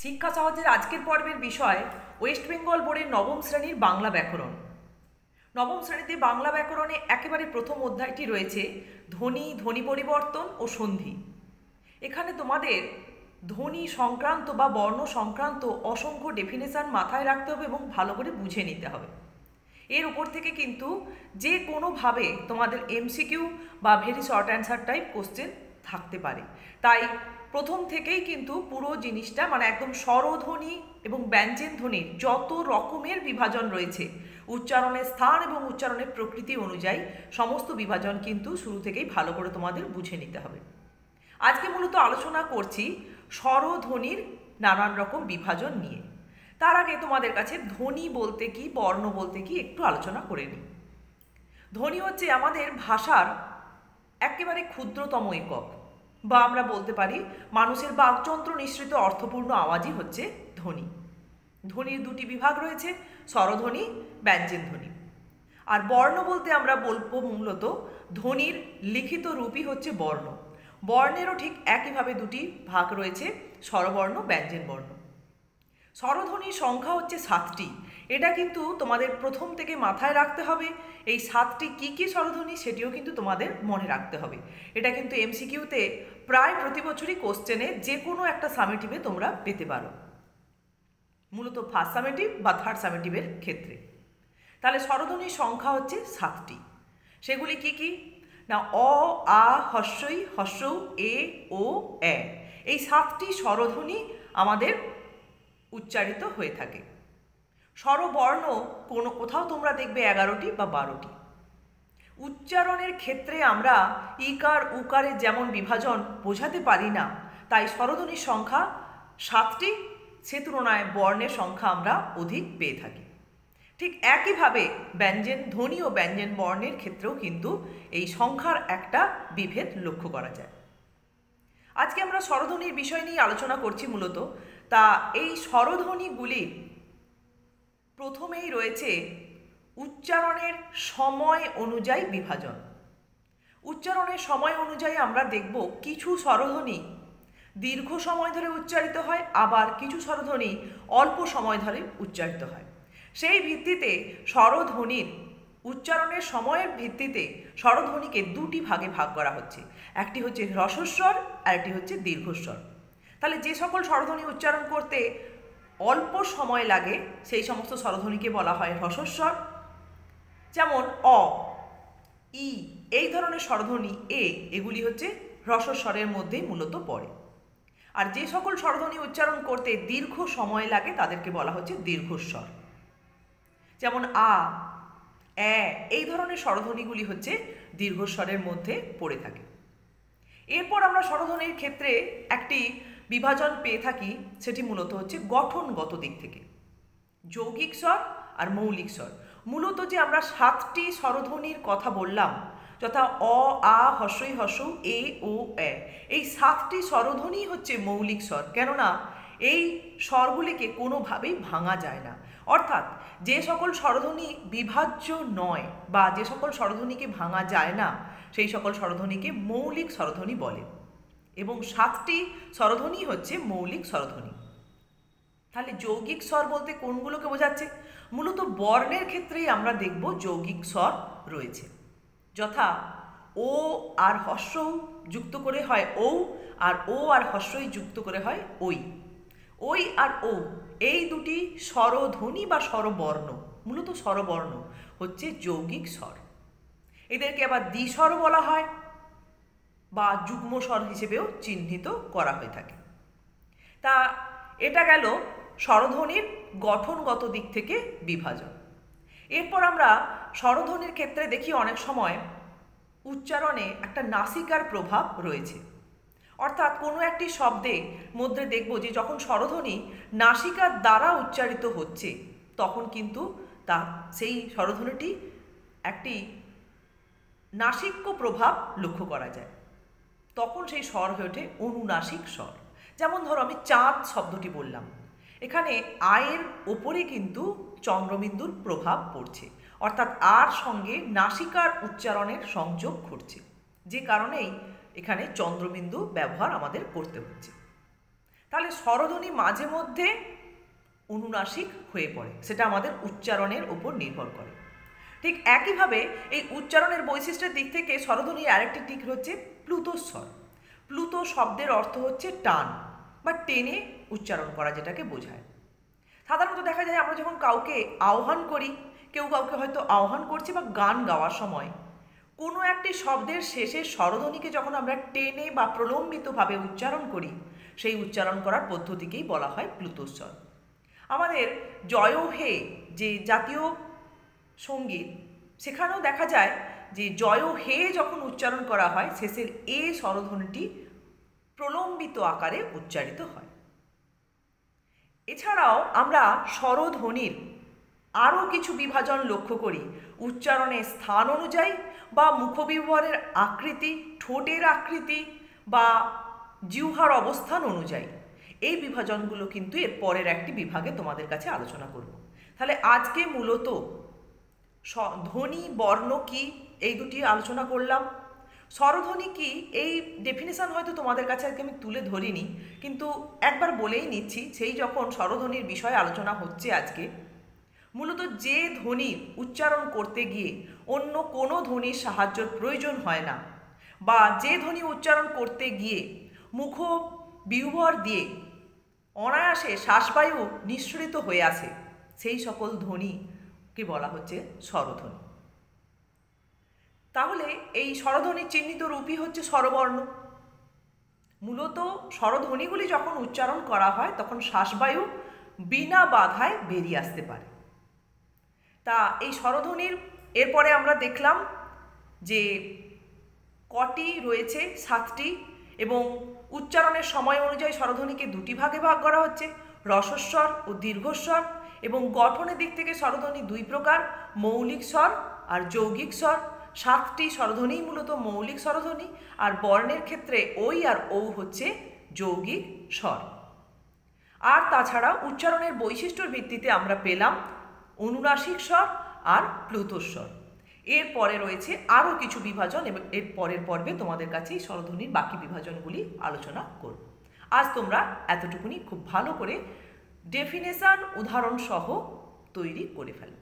শিক্ষা সহজের আজকের পর্বের বিষয় ওয়েস্ট বেঙ্গল বোর্ডের নবম শ্রেণীর বাংলা ব্যাকরণ। নবম শ্রেণীতে বাংলা ব্যাকরণে একেবারে প্রথম অধ্যায়টি রয়েছে ধ্বনি, ধ্বনি পরিবর্তন ও সন্ধি। এখানে তোমাদের ধ্বনি সংক্রান্ত বা বর্ণ সংক্রান্ত অসংখ্য ডেফিনেশান মাথায় রাখতে হবে এবং ভালো করে বুঝে নিতে হবে। এর উপর থেকে কিন্তু যে কোনোভাবে তোমাদের এমসিকিউ বা very short answer type question থাকতে পারে। তাই প্রথম থেকেই কিন্তু পুরো জিনিসটা মানে একদম স্বরধ্বনি এবং ব্যঞ্জন ধ্বনির যত রকমের বিভাজন রয়েছে, উচ্চারণের স্থান এবং উচ্চারণের প্রকৃতি অনুযায়ী সমস্ত বিভাজন কিন্তু শুরু থেকেই ভালো করে তোমাদের বুঝে নিতে হবে। আজকে মূলত আলোচনা করছি স্বরধ্বনির নানান রকম বিভাজন নিয়ে। তার আগে তোমাদের কাছে ধ্বনি বলতে কি, বর্ণ বলতে কি একটু আলোচনা করে নিই। ধ্বনি হচ্ছে আমাদের ভাষার একেবারে ক্ষুদ্রতম একক, বা আমরা বলতে পারি মানুষের বাকযন্ত্র নিঃসৃত অর্থপূর্ণ আওয়াজই হচ্ছে ধ্বনি। ধ্বনির দুটি বিভাগ রয়েছে, স্বরধ্বনি, ব্যঞ্জন ধ্বনি। আর বর্ণ বলতে আমরা বলবো মূলত ধ্বনির লিখিত রূপই হচ্ছে বর্ণ। বর্ণেরও ঠিক একইভাবে দুটি ভাগ রয়েছে, স্বরবর্ণ, ব্যঞ্জন বর্ণ। স্বরধ্বনির সংখ্যা হচ্ছে 7টি। এটা কিন্তু তোমাদের প্রথম থেকে মাথায় রাখতে হবে। এই 7টি কী কী স্বরধ্বনি সেটিও কিন্তু তোমাদের মনে রাখতে হবে। এটা কিন্তু এমসিকিউতে প্রায় প্রতি বছরই কোশ্চেনে যে কোনো একটা সামেটিভে তোমরা পেতে পারো, মূলত ফার্স্ট সামেটিভ বা থার্ড সামেটিভের ক্ষেত্রে। তাহলে স্বরধ্বনির সংখ্যা হচ্ছে 7টি। সেগুলি কি কি না, অ, আ, হস্যই, হস্যৌ, এ, ও, এ। এই 7টি স্বরধ্বনি আমাদের উচ্চারিত হয়ে থাকে। স্বরবর্ণ কোথাও তোমরা দেখবে 11টি বা 12টি। উচ্চারণের ক্ষেত্রে আমরা ইকার উকারের যেমন বিভাজন বোঝাতে পারি না, তাই স্বরধ্বনির সংখ্যা 7টি, সে তুলনায় বর্ণের সংখ্যা আমরা অধিক পেয়ে থাকি। ঠিক একইভাবে ব্যঞ্জন ধ্বনি ও ব্যঞ্জন বর্ণের ক্ষেত্রেও কিন্তু এই সংখ্যার একটা বিভেদ লক্ষ্য করা যায়। আজকে আমরা স্বরধ্বনির বিষয় নিয়ে আলোচনা করছি মূলত। তা এই স্বরধ্বনিগুলির প্রথমেই রয়েছে উচ্চারণের সময় অনুযায়ী বিভাজন। উচ্চারণের সময় অনুযায়ী আমরা দেখব কিছু স্বরধ্বনি দীর্ঘ সময় ধরে উচ্চারিত হয়, আবার কিছু স্বরধ্বনি অল্প সময় ধরে উচ্চারিত হয়। সেই ভিত্তিতে স্বরধ্বনির উচ্চারণের সময়ের ভিত্তিতে স্বরধ্বনিকে দুটি ভাগে ভাগ করা হচ্ছে। একটি হচ্ছে হ্রস্বস্বর আর একটি হচ্ছে দীর্ঘস্বর। তাহলে যে সকল স্বরধ্বনি উচ্চারণ করতে অল্প সময় লাগে সেই সমস্ত স্বরধ্বনিকে বলা হয় হ্রস্বস্বর। যেমন অ, ই, এই ধরনের স্বরধ্বনি, এ, এগুলি হচ্ছে হ্রস্বস্বরের মধ্যেই মূলত পড়ে। আর যে সকল স্বরধ্বনি উচ্চারণ করতে দীর্ঘ সময় লাগে তাদেরকে বলা হচ্ছে দীর্ঘস্বর। যেমন আ, এ, এই ধরনের স্বরধ্বনিগুলি হচ্ছে দীর্ঘস্বরের মধ্যে পড়ে থাকে। এরপর আমরা স্বরধ্বনির ক্ষেত্রে একটি বিভাজন পেয়ে থাকি, সেটি মূলত হচ্ছে গঠনগত দিক থেকে। যৌগিক স্বর আর মৌলিক স্বর। মূলত যে আমরা 7টি স্বরধ্বনির কথা বললাম, যথা অ, আ, হস্যই, হস্যৌ, এ, ও, এ, এই 7টি স্বরধ্বনি হচ্ছে মৌলিক স্বর। কেননা এই স্বরগুলিকে কোনোভাবেই ভাঙা যায় না। অর্থাৎ যে সকল স্বরধ্বনি বিভাজ্য নয় বা যে সকল স্বরধ্বনিকে ভাঙা যায় না, সেই সকল স্বরধ্বনিকে মৌলিক স্বরধ্বনি বলে। এবং 7টি স্বরধ্বনি হচ্ছে মৌলিক স্বরধ্বনি। তাহলে যৌগিক স্বর বলতে কোনগুলোকে বোঝাচ্ছে? মূলত বর্ণের ক্ষেত্রেই আমরা দেখব যৌগিক স্বর রয়েছে, যথা ও আর হস্যৌ যুক্ত করে হয় ঔ, আর ও আর হস্যই যুক্ত করে হয় ওই। ওই আর ও, এই দুটি স্বরধ্বনি বা স্বরবর্ণ, মূলত স্বরবর্ণ হচ্ছে যৌগিক স্বর। এদেরকে আবার দ্বিস্বর বলা হয় বা যুগ্ম স্বর হিসেবেও চিহ্নিত করা হয়ে থাকে। তা এটা গেল স্বরধ্বনির গঠনগত দিক থেকে বিভাজন। এরপর আমরা স্বরধ্বনির ক্ষেত্রে দেখি অনেক সময় উচ্চারণে একটা নাসিকার প্রভাব রয়েছে। অর্থাৎ কোনো একটি শব্দে মধ্যে দেখব যে যখন স্বরধ্বনি নাসিকার দ্বারা উচ্চারিত হচ্ছে, তখন কিন্তু সেই স্বরধ্বনিটি একটি নাসিক্য প্রভাব লক্ষ্য করা যায়। তখন সেই স্বর হয়ে ওঠে অনুনাসিক স্বর। যেমন ধরো আমি চাঁদ শব্দটি বললাম, এখানে আয়ের ওপরে কিন্তু চন্দ্রবিন্দুর প্রভাব পড়ছে, অর্থাৎ আর সঙ্গে নাসিকার উচ্চারণের সংযোগ ঘটছে, যে কারণেই এখানে চন্দ্রবিন্দু ব্যবহার আমাদের করতে হচ্ছে। তাহলে স্বরধ্বনি মাঝে মধ্যে অনুনাসিক হয়ে পড়ে, সেটা আমাদের উচ্চারণের উপর নির্ভর করে। ঠিক একইভাবে এই উচ্চারণের বৈশিষ্ট্যের দিক থেকে স্বরধ্বনির আরেকটি দিক হচ্ছে প্লুতস্বর। প্লুত শব্দের অর্থ হচ্ছে টান বা টেনে উচ্চারণ করা, যেটাকে বোঝায়। সাধারণত দেখা যায় আমরা যখন কাউকে আহ্বান করি, কেউ কাউকে হয়তো আহ্বান করছে বা গান গাওয়ার সময় কোনো একটি শব্দের শেষের স্বরধ্বনিকে যখন আমরা টেনে বা প্রলম্বিতভাবে উচ্চারণ করি, সেই উচ্চারণ করার পদ্ধতিকেই বলা হয় প্লুতস্বর। আমাদের জয় হে যে জাতীয় সঙ্গীত, সেখানেও দেখা যায় যে জয় হে যখন উচ্চারণ করা হয়, শেষের এ স্বরধ্বনিটি প্রলম্বিত আকারে উচ্চারিত হয়। এছাড়াও আমরা স্বরধ্বনির আরও কিছু বিভাজন লক্ষ্য করি উচ্চারণের স্থান অনুযায়ী বা মুখবিবরের আকৃতি, ঠোঁটের আকৃতি বা জিহ্বার অবস্থান অনুযায়ী। এই বিভাজনগুলো কিন্তু এর পরের একটি বিভাগে তোমাদের কাছে আলোচনা করব। তাহলে আজকে মূলত ধ্বনি বর্ণ কি এই দুটি আলোচনা করলাম। স্বরধ্বনি কি এই ডেফিনেশন হয়তো তোমাদের কাছে আজকে আমি তুলে ধরিনি, কিন্তু একবার বলেই নিচ্ছি। সেই যখন স্বরধ্বনির বিষয়ে আলোচনা হচ্ছে আজকে, মূলত যে ধ্বনির উচ্চারণ করতে গিয়ে অন্য কোনো ধ্বনির সাহায্যের প্রয়োজন হয় না, বা যে ধ্বনি উচ্চারণ করতে গিয়ে মুখ বিহ্বর দিয়ে অনায়াসে শ্বাসবায়ু নিঃসৃত হয়ে আসে, সেই সকল ধ্বনিকে বলা হচ্ছে স্বরধ্বনি। তাহলে এই স্বরধ্বনির চিহ্নিত রূপই হচ্ছে স্বরবর্ণ। মূলত স্বরধ্বনিগুলি যখন উচ্চারণ করা হয় তখন শ্বাসবায়ু বিনা বাধায় বেরিয়ে আসতে পারে। তা এই স্বরধ্বনির এরপরে আমরা দেখলাম যে কটি রয়েছে, 7টি, এবং উচ্চারণের সময় অনুযায়ী স্বরধ্বনিকে দুটি ভাগে ভাগ করা হচ্ছে, রসস্বর ও দীর্ঘস্বর। এবং গঠনের দিক থেকে স্বরধ্বনি 2 প্রকার, মৌলিক স্বর আর যৌগিক স্বর। 7টি স্বরধ্বনিই মূলত মৌলিক স্বরধ্বনি, আর বর্ণের ক্ষেত্রে ওই আর ঔ হচ্ছে যৌগিক স্বর। আর তাছাড়া উচ্চারণের বৈশিষ্ট্যর ভিত্তিতে আমরা পেলাম অনুনাসিক স্বর আর প্লুতস্বর। এরপরে রয়েছে আরও কিছু বিভাজন, এবং এর পরের পর্বে তোমাদের কাছে স্বরধ্বনির বাকি বিভাজনগুলি আলোচনা করব। আজ তোমরা এতটুকুনি খুব ভালো করে ডেফিনেশন উদাহরণ সহ তৈরি করে ফেলো।